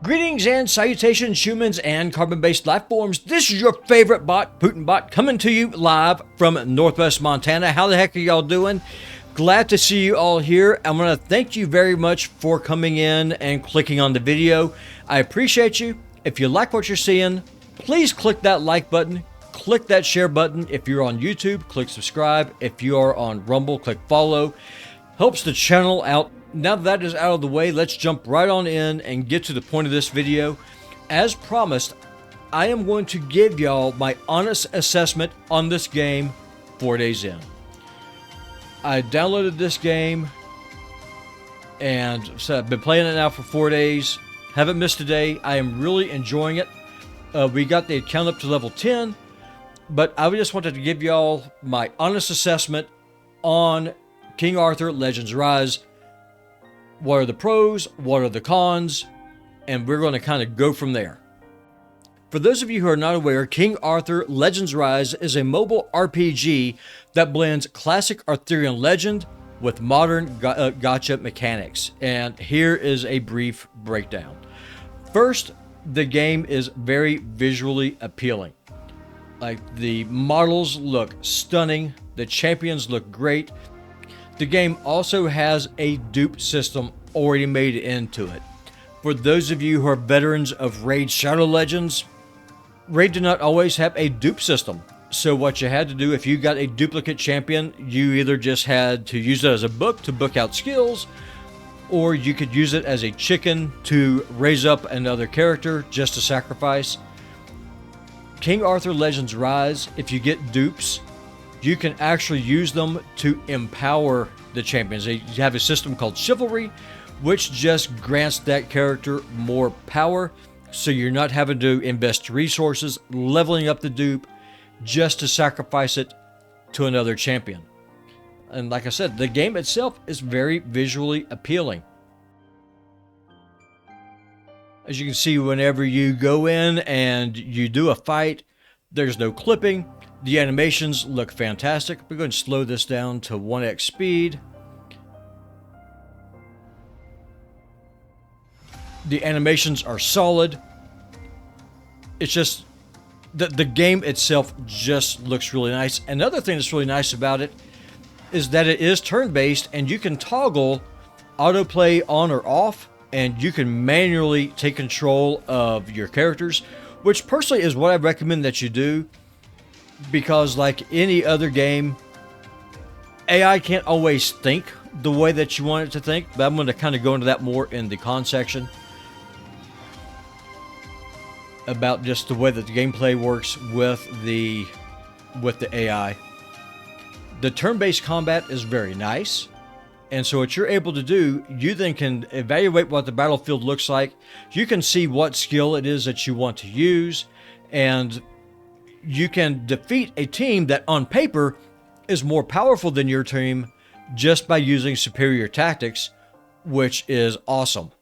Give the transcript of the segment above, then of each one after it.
Greetings and salutations, humans and carbon-based life forms. This is your favorite bot, PutinBot, coming to you live from Northwest Montana. How the heck are y'all doing? Glad to see you all here. I want to thank you very much for coming in and clicking on the video. I appreciate you. If you like what you're seeing, please click that like button. Click that share button. If you're on YouTube, click subscribe. If you are on Rumble, click follow. Helps the channel out. Now that is out of the way, let's jump right on in and get to the point of this video. As promised, I am going to give y'all my honest assessment on this game 4 days in. I downloaded this game and so I've been playing it now for 4 days. Haven't missed a day. I am really enjoying it. We got the account up to level 10, but I just wanted to give y'all my honest assessment on King Arthur Legends Rise. What are the pros? What are the cons? And we're going to kind of go from there. For those of you who are not aware, King Arthur Legends Rise is a mobile RPG that blends classic Arthurian legend with modern gacha mechanics. And here is a brief breakdown. First, the game is very visually appealing. Like, the models look stunning. The champions look great. The game also has a dupe system already made into it. For those of you who are veterans of Raid Shadow Legends, Raid did not always have a dupe system. So what you had to do, if you got a duplicate champion, you either just had to use it as a book to book out skills, or you could use it as a chicken to raise up another character just to sacrifice. King Arthur Legends Rise, if you get dupes, you can actually use them to empower the champions. You have a system called Chivalry, which just grants that character more power, so you're not having to invest resources leveling up the dupe just to sacrifice it to another champion. And like I said, the game itself is very visually appealing. As you can see, whenever you go in and you do a fight, there's no clipping. The animations look fantastic. We're going to slow this down to 1x speed. The animations are solid. It's just the game itself just looks really nice. Another thing that's really nice about it is that it is turn-based, and you can toggle autoplay on or off, and you can manually take control of your characters, which personally is what I recommend that you do. Because like any other game, AI can't always think the way that you want it to think, but I'm going to kind of go into that more in the con section about just the way that the gameplay works with the AI. The turn-based combat is very nice, and so what you're able to do, you then can evaluate what the battlefield looks like. You can see what skill it is that you want to use, and you can defeat a team that on paper is more powerful than your team just by using superior tactics, which is awesome.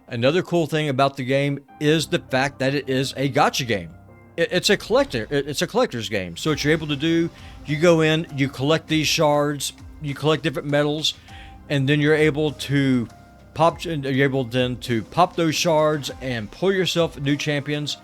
Another cool thing about the game is the fact that it is a gacha game. It's a collector's game. So what you're able to do, you go in, you collect these shards, you collect different metals, and then you're able to pop those shards and pull yourself new champions.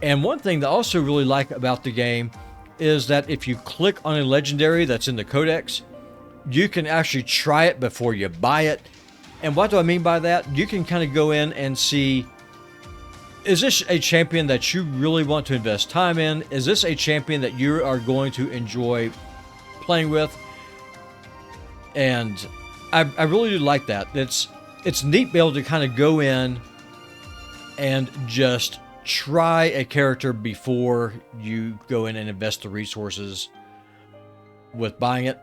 And one thing that I also really like about the game is that if you click on a legendary that's in the codex, you can actually try it before you buy it. And what do I mean by that? You can kind of go in and see, is this a champion that you really want to invest time in? Is this a champion that you are going to enjoy playing with? And I really do like that. It's neat to be able to kind of go in and just try a character before you go in and invest the resources with buying it.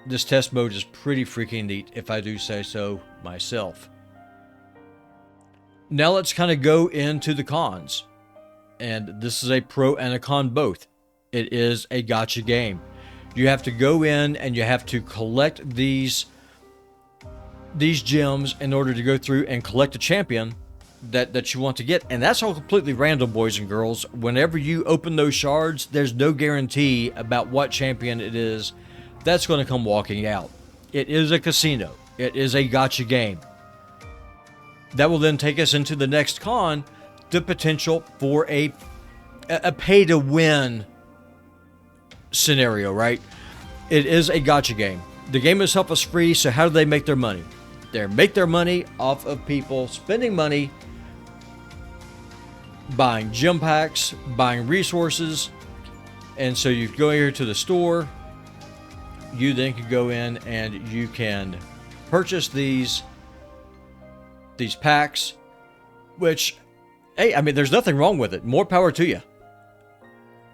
This test mode is pretty freaking neat, if I do say so myself. Now let's kind of go into the cons. And this is a pro and a con both. It is a gacha game. You have to go in and you have to collect these gems in order to go through and collect a champion that you want to get. And that's all completely random, boys and girls. Whenever you open those shards, there's no guarantee about what champion it is that's going to come walking out. It is a casino. It is a gacha game. That will then take us into the next con, the potential for a pay-to-win scenario, right? It is a gacha game. The game is help us free, so how do they make their money? They make their money off of people spending money, buying gem packs, buying resources. And so you go here to the store, you then can go in and you can purchase these packs, which, hey, I mean, there's nothing wrong with it. More power to you.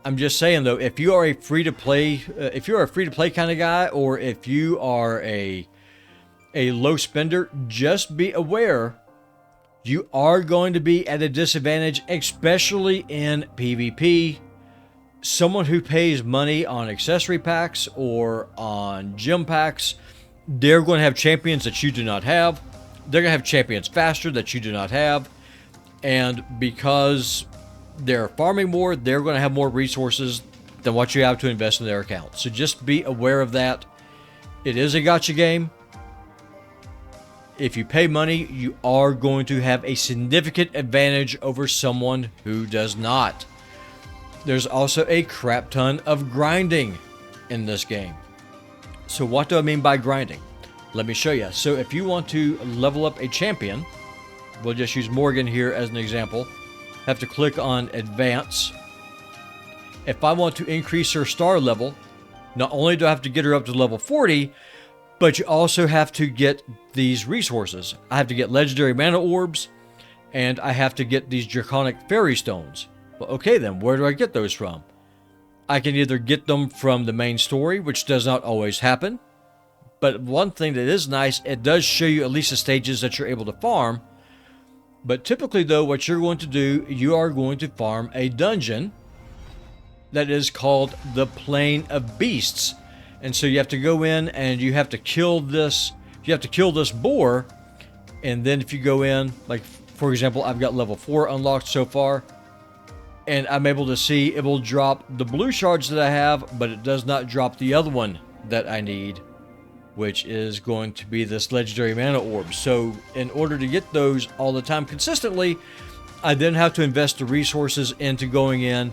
I'm just saying though, if you are a free-to-play kind of guy, or if you are a low spender, just be aware you are going to be at a disadvantage, especially in PvP. Someone who pays money on accessory packs or on gem packs, they're going to have champions that you do not have. They're going to have champions faster that you do not have. And because they're farming more, they're going to have more resources than what you have to invest in their account. So just be aware of that. It is a gacha game. If you pay money, you are going to have a significant advantage over someone who does not. There's also a crap ton of grinding in this game. So what do I mean by grinding? Let me show you. So if you want to level up a champion, we'll just use Morgan here as an example. Have to click on advance. If I want to increase her star level, not only do I have to get her up to level 40, but you also have to get these resources. I have to get legendary mana orbs, and I have to get these draconic fairy stones. Well, okay then, where do I get those from? I can either get them from the main story, which does not always happen. But one thing that is nice, it does show you at least the stages that you're able to farm. But typically though, what you're going to do, you are going to farm a dungeon that is called the Plain of Beasts. And so you have to go in and you have to kill this boar. And then if you go in, like for example, I've got level 4 unlocked so far. And I'm able to see it will drop the blue shards that I have, but it does not drop the other one that I need, which is going to be this legendary mana orb. So in order to get those all the time consistently, I then have to invest the resources into going in,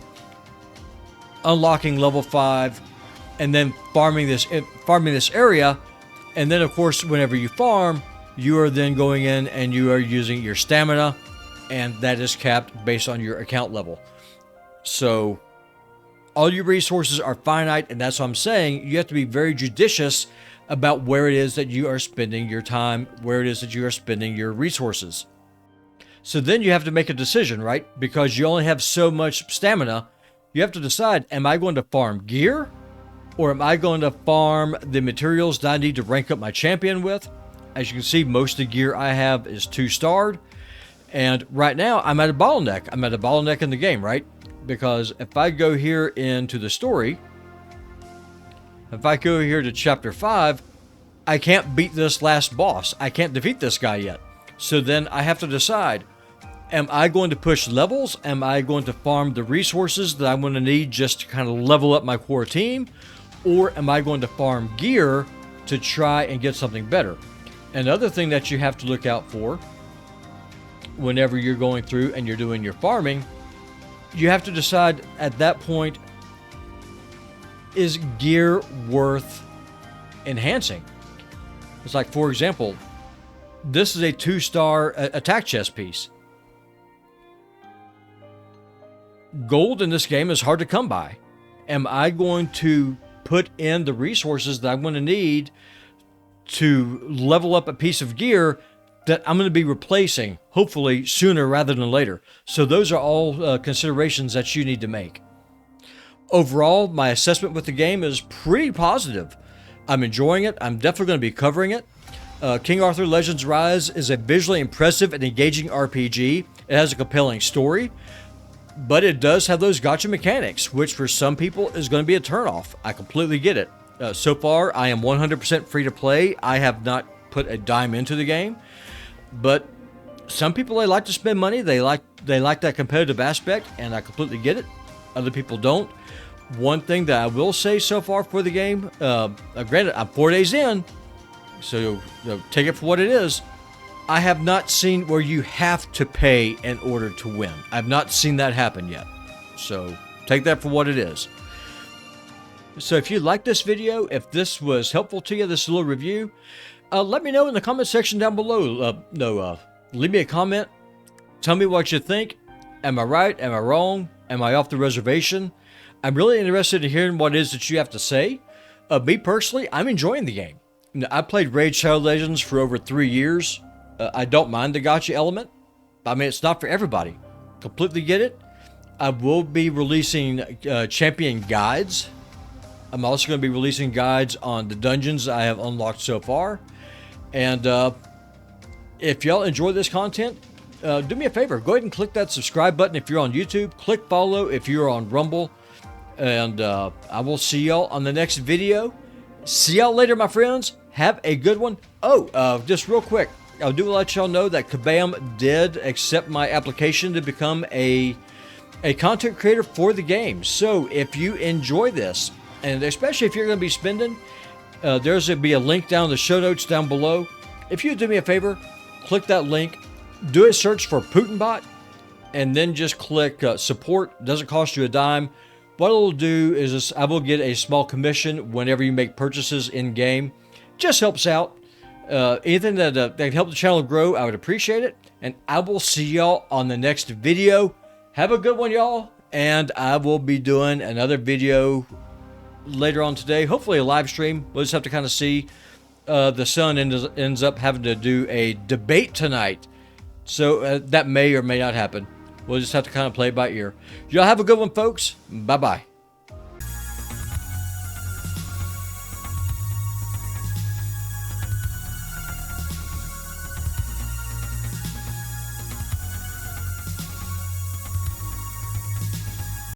unlocking level 5, and then farming this area. And then of course, whenever you farm, you are then going in and you are using your stamina, and that is capped based on your account level. So all your resources are finite, and that's what I'm saying. You have to be very judicious about where it is that you are spending your time, where it is that you are spending your resources. So then you have to make a decision, right? Because you only have so much stamina. You have to decide, am I going to farm gear, or am I going to farm the materials that I need to rank up my champion with? As you can see, most of the gear I have is 2-starred. And right now I'm at a bottleneck. I'm at a bottleneck in the game, right? Because if I go here into the story, if I go here to chapter 5, I can't beat this last boss. I can't defeat this guy yet. So then I have to decide, am I going to push levels? Am I going to farm the resources that I'm going to need just to kind of level up my core team? Or am I going to farm gear to try and get something better? Another thing that you have to look out for whenever you're going through and you're doing your farming, you have to decide at that point, is gear worth enhancing? It's like, for example, this is a 2-star attack chest piece. Gold in this game is hard to come by. Am I going to put in the resources that I'm going to need to level up a piece of gear that I'm going to be replacing, hopefully sooner rather than later? So those are all considerations that you need to make. Overall, my assessment with the game is pretty positive. I'm enjoying it. I'm definitely going to be covering it. King Arthur Legends Rise is a visually impressive and engaging RPG. It has a compelling story, but it does have those gacha mechanics, which for some people is going to be a turnoff. I completely get it. So far, I am 100% free to play. I have not put a dime into the game, but some people, they like to spend money. They like that competitive aspect, and I completely get it. Other people don't. One thing that I will say so far for the game, granted, I'm 4 days in, so take it for what it is. I have not seen where you have to pay in order to win. I've not seen that happen yet. So take that for what it is. So if you like this video, if this was helpful to you, this little review, let me know in the comment section down below. Leave me a comment. Tell me what you think. Am I right? Am I wrong? Am I off the reservation? I'm really interested in hearing what it is that you have to say. Me personally, I'm enjoying the game. I played Raid Shadow Legends for over 3 years. I don't mind the gacha element. I mean, it's not for everybody. Completely get it. I will be releasing champion guides. I'm also going to be releasing guides on the dungeons I have unlocked so far. And if y'all enjoy this content, do me a favor. Go ahead and click that subscribe button if you're on YouTube. Click follow if you're on Rumble. And I will see y'all on the next video. See y'all later, my friends. Have a good one. Oh, just real quick. I do let y'all know that Kabam did accept my application to become a content creator for the game. So if you enjoy this, and especially if you're going to be spending, there's going to be a link down in the show notes down below. If you do me a favor, click that link, do a search for PutinBot, and then just click support. Doesn't cost you a dime. What it'll do is I will get a small commission whenever you make purchases in game. Just helps out. Anything that can help the channel grow, I would appreciate it. And I will see y'all on the next video. Have a good one, y'all. And I will be doing another video later on today. Hopefully a live stream. We'll just have to kind of see. The son ends up having to do a debate tonight. So that may or may not happen. We'll just have to kind of play it by ear. Y'all have a good one, folks. Bye-bye.